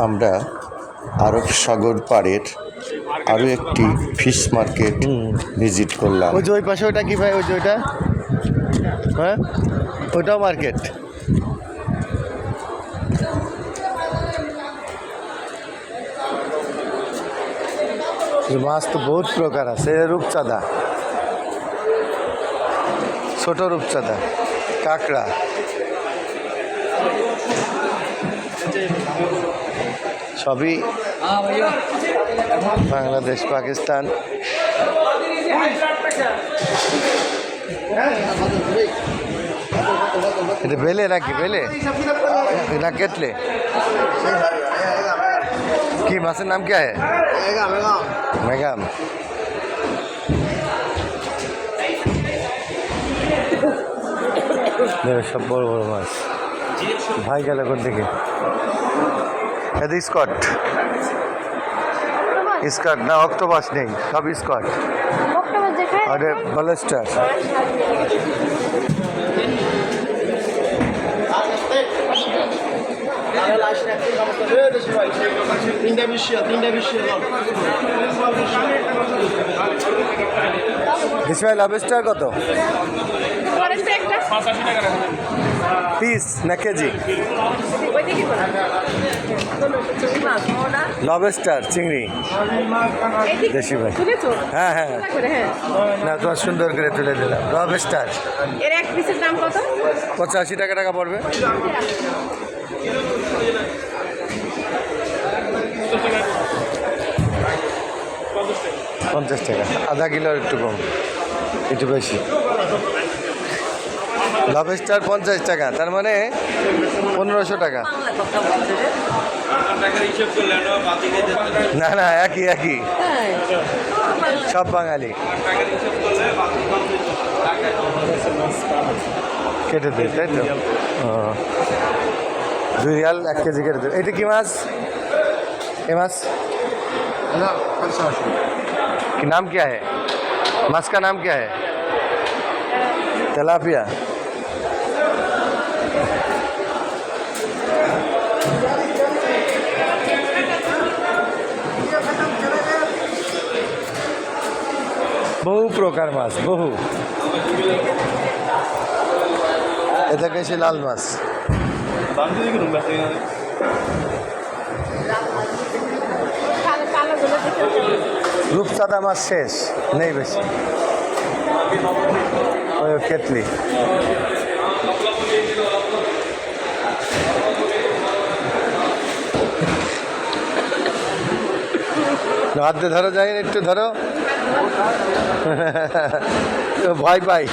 আমরা আরব সাগর পাড়ের আরও একটি ফিশ মার্কেট ভিজিট করলাম। ওই যে ওই পাশে ওটা কি ভাই, ওই যে ওইটা, হ্যাঁ ওইটাও মার্কেট। মাছ তো বহুত প্রকার আছে। রূপচাঁদা, ছোট রূপচাঁদা, কাঁকড়া, সবই বাংলাদেশ পাকিস্তান। এটা বেলে নাকি, বেলে না কেটলে? কি মাছের নাম क्या है? মেগাম। সব বড় বড় মাছ। ভাই গেল কোন দিকে? স্কট, স্কট না, অক্টোপাস নেই, সব স্কট আর ব্লাস্টার। লাভস্টার কত পিস না কেজি? লবস্টার চিংড়ি দেশি ভাই। হ্যাঁ হ্যাঁ না, তোমার সুন্দর করে তুলে দিলাম। লবস্টার এর এক পিসের দাম কত? 85 টাকা পড়বে। $50 আধা কিলো, একটু কম, একটু বেশি। লবস্টার 50 টাকা, তার মানে 1500 টাকা। না না, একই একই, সব বাঙালি। কেটে দেয় তাই তো? 2 রিয়াল 1 কেজি কেটে দেবে। এটা কি মাছ? এ মাছ কি नाम क्या है? माछ का नाम क्या है? तेलापिया। বহু প্রকার মাছ, বহু। এটা কেছি লাল মাছ। রূপচাঁদা মাছ শেষ নেই, বেশি। ওই কেটলি। হাত দিয়ে ধরো, যাই একটু ধরো, ভয় পাই।